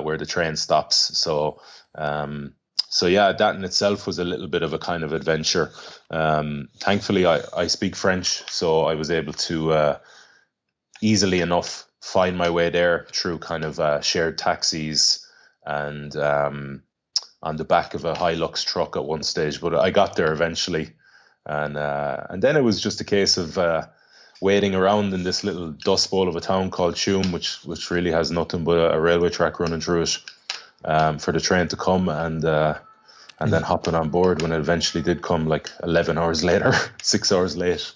where the train stops. So yeah, that in itself was a little bit of a kind of adventure. Thankfully, I speak French, so I was able to easily enough find my way there through kind of shared taxis and on the back of a Hilux truck at one stage. But I got there eventually, and then it was just a case of waiting around in this little dust bowl of a town called Shoum, which really has nothing but a railway track running through it, for the train to come, and then hopping on board when it eventually did come, like 11 hours later, 6 hours late.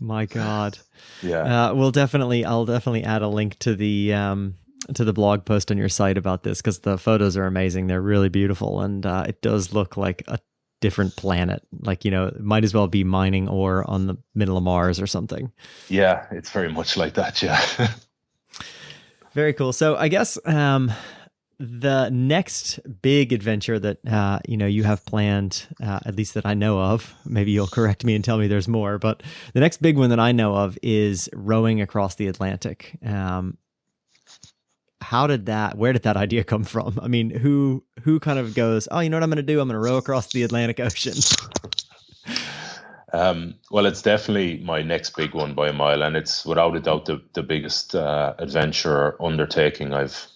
My God. Yeah. I'll definitely add a link to the blog post on your site about this, because the photos are amazing. They're really beautiful, and it does look like a different planet. Like, it might as well be mining ore on the middle of Mars or something. Yeah, it's very much like that. Yeah. Very cool. So I guess the next big adventure that you have planned, at least that I know of, maybe you'll correct me and tell me there's more, but the next big one that I know of is rowing across the Atlantic. Where did that idea come from? I mean, who kind of goes, oh, you know what I'm going to do? I'm going to row across the Atlantic Ocean. Well, it's definitely my next big one by a mile, and it's without a doubt the biggest adventure or undertaking I've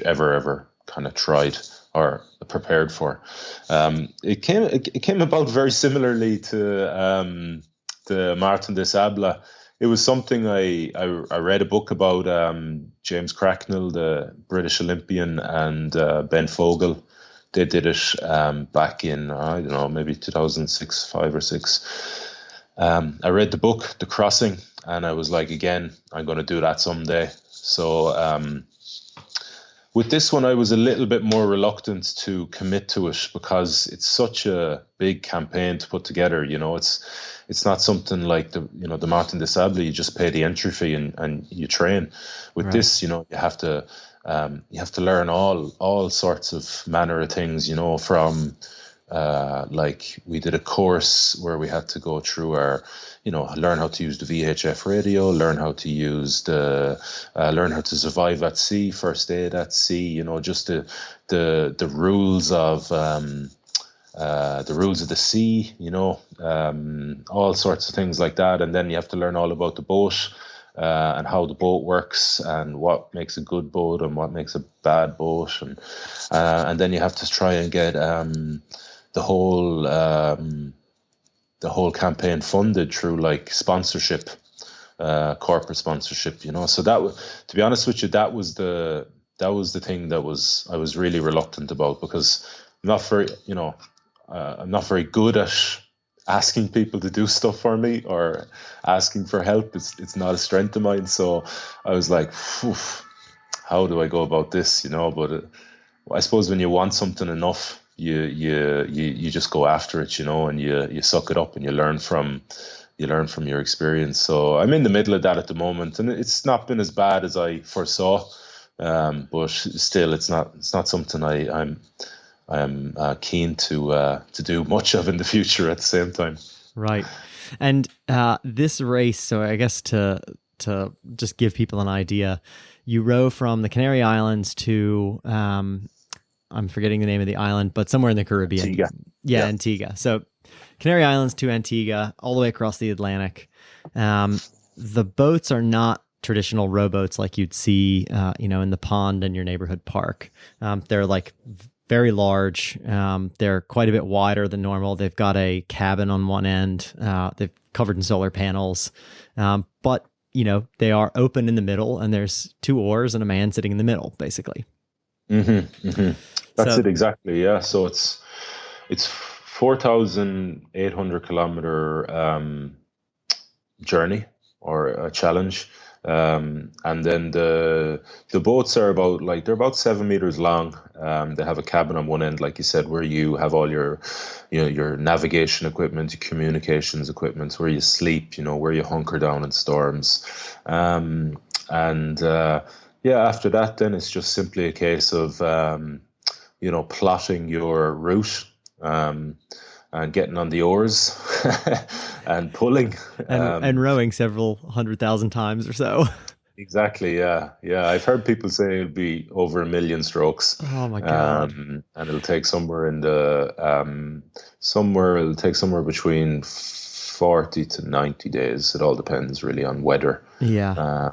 ever kind of tried or prepared for. It came about very similarly to the Marathon des Sables. It was something I read a book about James Cracknell, the British Olympian, and Ben Fogle. They did it back in, I don't know, maybe 2006, 5 or 6. I read the book, The Crossing, and I was like, again, I'm going to do that someday. So with this one, I was a little bit more reluctant to commit to it because it's such a big campaign to put together. It's not something like the Marathon des Sables. You just pay the entry fee and you train. With Right. this, you have to learn all sorts of manner of things. From like we did a course where we had to go through learn how to use the VHF radio, learn how to learn how to survive at sea, first aid at sea, just the rules of the sea, all sorts of things like that. And then you have to learn all about the boat, and how the boat works and what makes a good boat and what makes a bad boat. And then you have to try and get the whole campaign funded through like sponsorship, corporate sponsorship, So to be honest with you, that was the thing I was really reluctant about, because I'm not very good at asking people to do stuff for me or asking for help. It's not a strength of mine. So I was like, how do I go about this? But I suppose when you want something enough, you just go after it, and you suck it up and you learn from your experience. So I'm in the middle of that at the moment, and it's not been as bad as I foresaw, but still it's not something I'm keen to do much of in the future at the same time. Right. And this race, so I guess to just give people an idea, you row from the Canary Islands to I'm forgetting the name of the island, but somewhere in the Caribbean. Antigua. Yeah, Antigua. So Canary Islands to Antigua, all the way across the Atlantic. The boats are not traditional rowboats like you'd see, in the pond in your neighborhood park. They're like very large. They're quite a bit wider than normal. They've got a cabin on one end. They're covered in solar panels. But, they are open in the middle, and there's 2 oars and a man sitting in the middle, basically. Mm-hmm, mm-hmm. That's it exactly. Yeah. So it's 4,800 kilometer journey or a challenge. And then the boats are they're about 7 meters long. They have a cabin on one end, like you said, where you have all your, your navigation equipment, your communications equipment, where you sleep, where you hunker down in storms. And after that, then it's just simply a case of plotting your route. And getting on the oars and pulling and rowing several 100,000 times or so. Exactly. Yeah. I've heard people say it'll be over 1 million strokes. Oh my God. And it'll take somewhere between 40 to 90 days. It all depends really on weather. Yeah.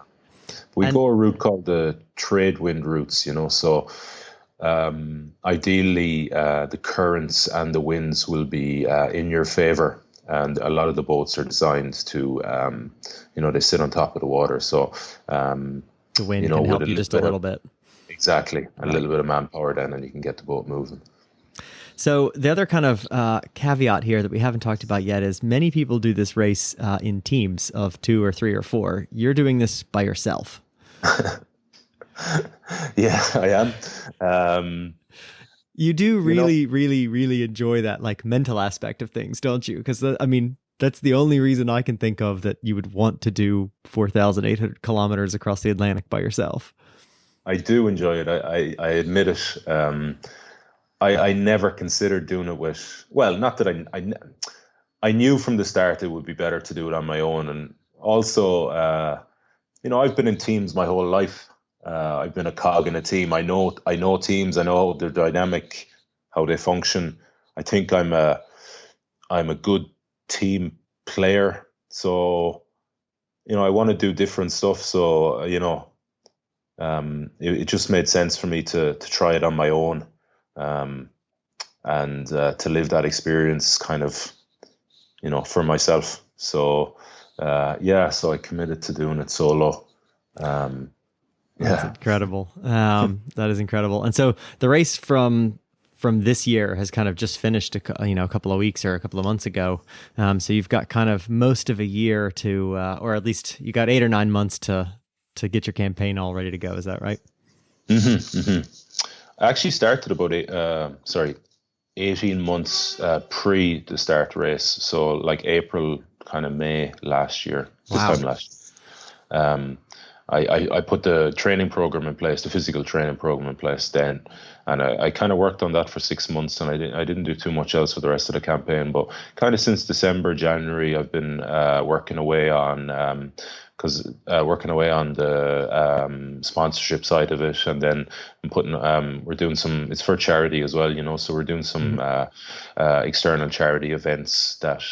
We go a route called the trade wind routes, so ideally the currents and the winds will be in your favor, and a lot of the boats are designed to they sit on top of the water, so the wind can help you just a little bit. Exactly. A little bit of manpower then, and you can get the boat moving. So the other kind of caveat here that we haven't talked about yet is many people do this race in teams of 2 or 3 or 4. You're doing this by yourself. Yeah, I am. You do really, really, really enjoy that like mental aspect of things, don't you? Because that's the only reason I can think of that you would want to do 4,800 kilometers across the Atlantic by yourself. I do enjoy it. I admit it. I never considered doing it with. Well, not that I knew from the start it would be better to do it on my own, and also, I've been in teams my whole life. I've been a cog in a team. I know teams. I know their dynamic, how they function. I think I'm a good team player. So, I want to do different stuff. So, it just made sense for me to try it on my own, and to live that experience kind of, for myself. So, so I committed to doing it solo. That's incredible. That is incredible. And so the race from this year has kind of just finished a couple of weeks or a couple of months ago. So you've got kind of most of a year to, or at least you got 8 or 9 months to get your campaign all ready to go. Is that right? Mm-hmm, mm-hmm. I actually started about 18 months pre the start race. So like April, kind of May last year. Wow. This time last year. I put the training program in place, the physical training program in place then, and I kind of worked on that for 6 months, and I didn't do too much else for the rest of the campaign. But kind of since December, January, I've been working away on the sponsorship side of it, and then I'm putting we're doing some. It's for charity as well, so we're doing some external charity events that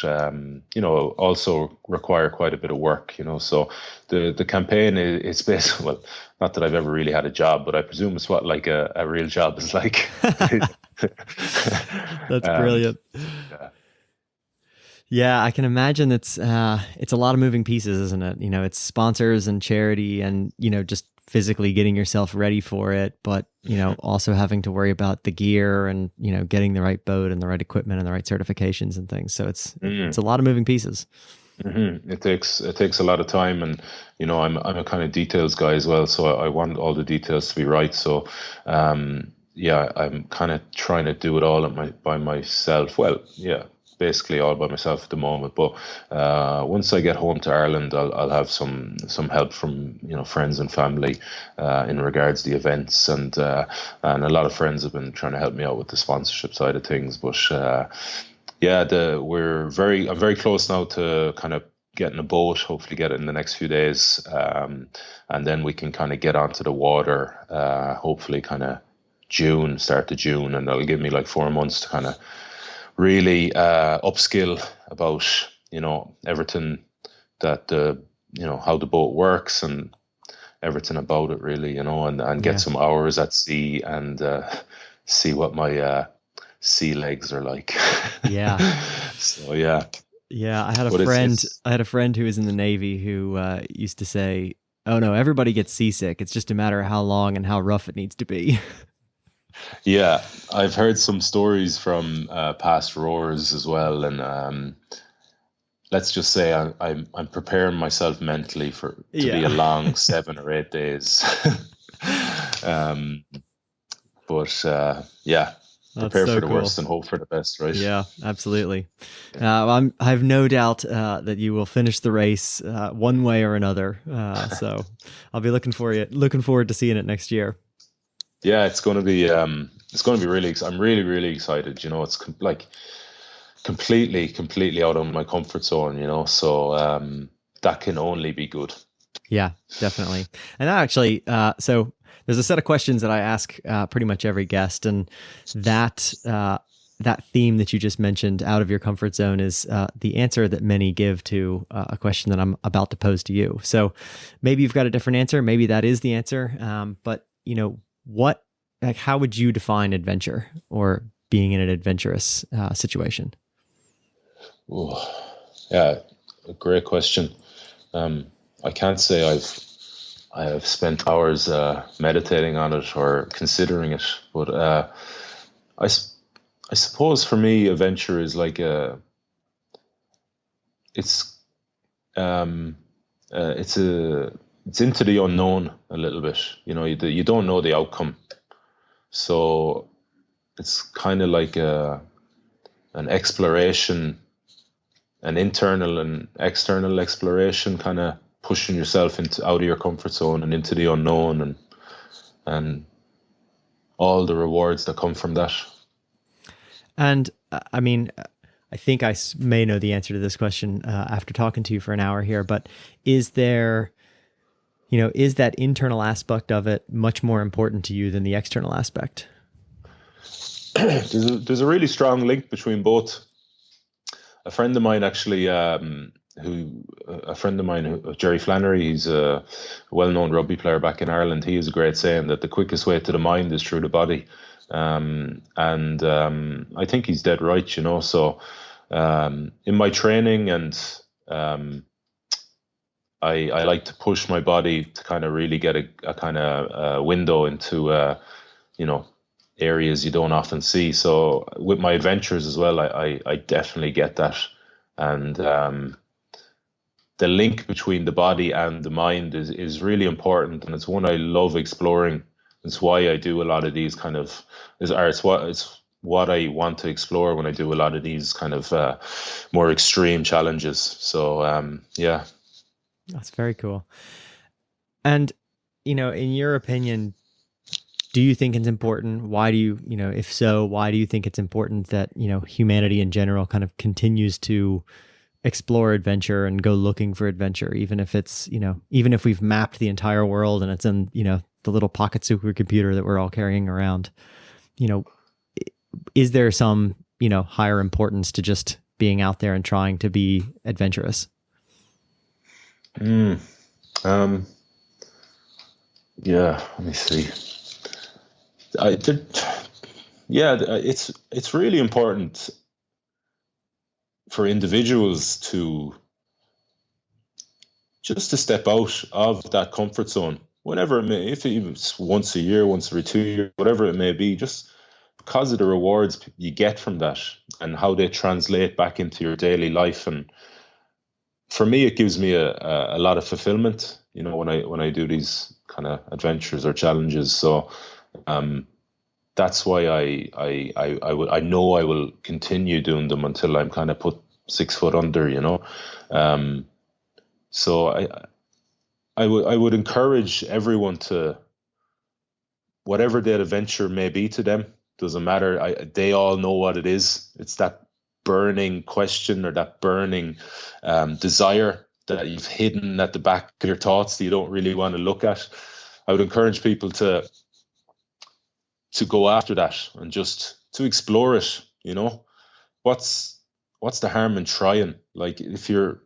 also require quite a bit of work, So the campaign is basically, well, not that I've ever really had a job, but I presume it's what like a real job is like. That's brilliant. Yeah. Yeah, I can imagine it's a lot of moving pieces, isn't it? It's sponsors and charity and, just physically getting yourself ready for it, but, also having to worry about the gear and, getting the right boat and the right equipment and the right certifications and things. So it's a lot of moving pieces. Mm-hmm. It takes a lot of time, and I'm a kind of details guy as well, so I want all the details to be right. So I'm kind of trying to do it all by myself. Well, yeah, basically all by myself at the moment. But once I get home to Ireland, I'll have some help from friends and family in regards to the events, and a lot of friends have been trying to help me out with the sponsorship side of things. But I'm very close now to kind of getting a boat. Hopefully, get it in the next few days, and then we can kind of get onto the water. Hopefully, kind of start of June, and that'll give me like 4 months to kind of really upskill about everything that how the boat works and everything about it really, and get some hours at sea and see what my sea legs are like. Yeah. So yeah. Yeah, I had a friend who was in the Navy who used to say, "Oh no, everybody gets seasick. It's just a matter of how long and how rough it needs to be." Yeah, I've heard some stories from past rowers as well, and let's just say I'm preparing myself mentally to be a Yeah. long 7 or 8 days. um, but yeah, That's prepare so for the cool. worst and hope for the best, right? Yeah, absolutely. I have no doubt that you will finish the race one way or another. So I'll be looking forward to seeing it next year. Yeah, it's going to be really. I'm really really excited. It's like completely out of my comfort zone. So that can only be good. Yeah, definitely. And that actually, so there's a set of questions that I ask pretty much every guest, and that theme that you just mentioned, out of your comfort zone, is the answer that many give to a question that I'm about to pose to you. So maybe you've got a different answer. Maybe that is the answer. But what, like, how would you define adventure or being in an adventurous situation? Ooh, yeah, a great question. Um, I can't say I have spent hours meditating on it or considering it, but I, s- I suppose for me, adventure is like it's um, it's it's into the unknown a little bit. You don't know the outcome, so it's kind of like an exploration, an internal and external exploration, kind of pushing yourself into out of your comfort zone and into the unknown, and all the rewards that come from that. And I mean, I think may know the answer to this question after talking to you for an hour here, but is there, is that internal aspect of it much more important to you than the external aspect? There's a really strong link between both. A friend of mine actually, Jerry Flannery, he's a well-known rugby player back in Ireland. He has a great saying that the quickest way to the mind is through the body. And I think he's dead right. So in my training, and I like to push my body to kind of really get a kind of window into you know areas you don't often see. So with my adventures as well, I definitely get that. And the link between the body and the mind is really important, and it's one I love exploring. It's why I do a lot of these kind of it's what I want to explore when I do a lot of these kind of more extreme challenges. So yeah. That's very cool. And, in your opinion, do you think it's important? Why do you, if so, why do you think it's important that, humanity in general kind of continues to explore adventure and go looking for adventure, even if it's, even if we've mapped the entire world and it's in, the little pocket supercomputer that we're all carrying around, you know, is there some, higher importance to just being out there and trying to be adventurous? Mm, um, yeah, let me see. I did, yeah, it's really important for individuals to just to step out of that comfort zone, whatever it may, if it's once a year, once every 2 years, whatever it may be, just because of the rewards you get from that and how they translate back into your daily life. And for me, it gives me a lot of fulfillment, when I do these kind of adventures or challenges. So that's why I know I will continue doing them until I'm kind of put 6 foot under. So I would encourage everyone to, whatever that adventure may be to them, doesn't matter. They all know what it is. It's that burning question or that burning desire that you've hidden at the back of your thoughts that you don't really want to look at. I would encourage people to go after that and just to explore it. What's the harm in trying? Like, if you're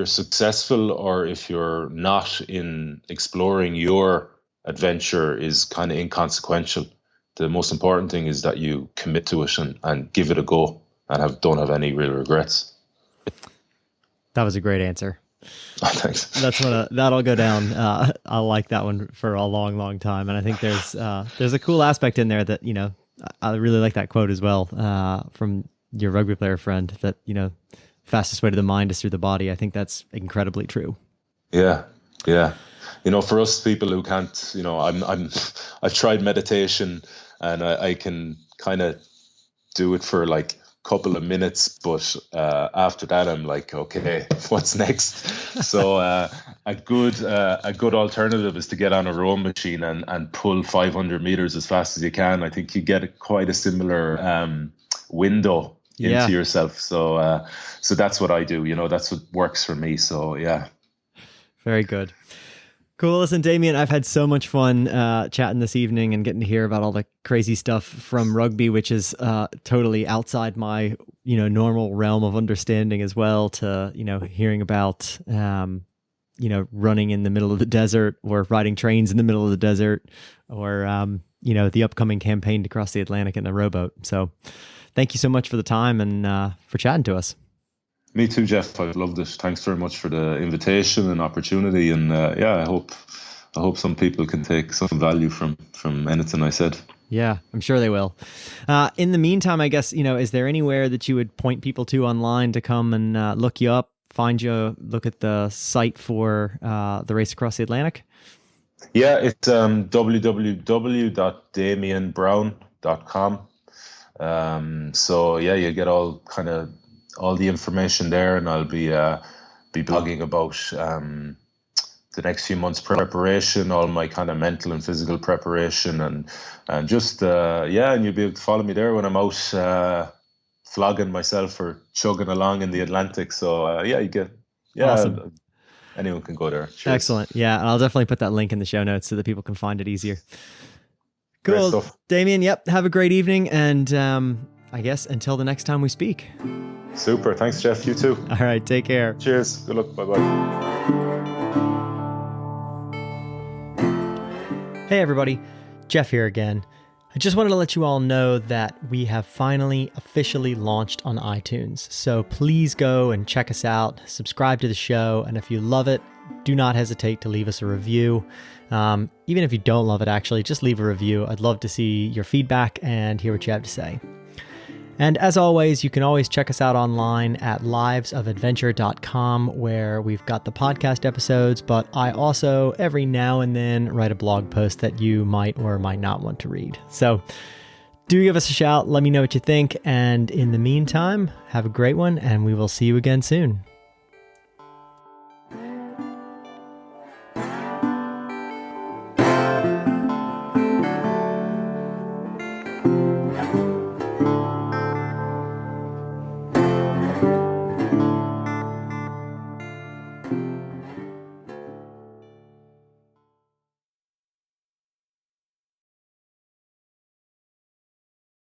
successful or if you're not in exploring, your adventure is kind of inconsequential. The most important thing is that you commit to it and give it a go and don't have any real regrets. That was a great answer. Thanks. That'll go down. I'll like that one for a long, long time. And I think there's a cool aspect in there that, I really like that quote as well, from your rugby player friend, that, fastest way to the mind is through the body. I think that's incredibly true. Yeah. For us people who can't, I've tried meditation, and I can kind of do it for like a couple of minutes, but after that I'm like, okay, what's next? So a good alternative is to get on a rowing machine and pull 500 meters as fast as you can. I think you get quite a similar window into yourself. So that's what I do. That's what works for me. So yeah. Very good. Cool. Listen, Damian, I've had so much fun chatting this evening and getting to hear about all the crazy stuff from rugby, which is totally outside my, normal realm of understanding as well, to, hearing about, running in the middle of the desert, or riding trains in the middle of the desert, or, the upcoming campaign to cross the Atlantic in a rowboat. So thank you so much for the time and for chatting to us. Me too, Jeff. I've loved it. Thanks very much for the invitation and opportunity. And I hope some people can take some value from anything I said. Yeah, I'm sure they will. In the meantime, I guess, is there anywhere that you would point people to online to come and look you up, find you, look at the site for the race across the Atlantic? Yeah, it's www.damianbrowne.com. So yeah, you get all the information there, and I'll be blogging about the next few months' preparation, all my kind of mental and physical preparation, and just and you'll be able to follow me there when I'm out flogging myself or chugging along in the Atlantic. So you get awesome. Anyone can go there. Cheers. Excellent. Yeah, and I'll definitely put that link in the show notes so that people can find it easier. Cool, Damian. Yep. Have a great evening, and I guess until the next time we speak. Super. Thanks, Jeff. You too. All right. Take care. Cheers. Good luck. Bye-bye. Hey, everybody. Jeff here again. I just wanted to let you all know that we have finally officially launched on iTunes. So please go and check us out, subscribe to the show, and if you love it, do not hesitate to leave us a review. Even if you don't love it, actually, just leave a review. I'd love to see your feedback and hear what you have to say. And as always, you can always check us out online at livesofadventure.com, where we've got the podcast episodes, but I also every now and then write a blog post that you might or might not want to read. So do give us a shout. Let me know what you think. And in the meantime, have a great one, and we will see you again soon.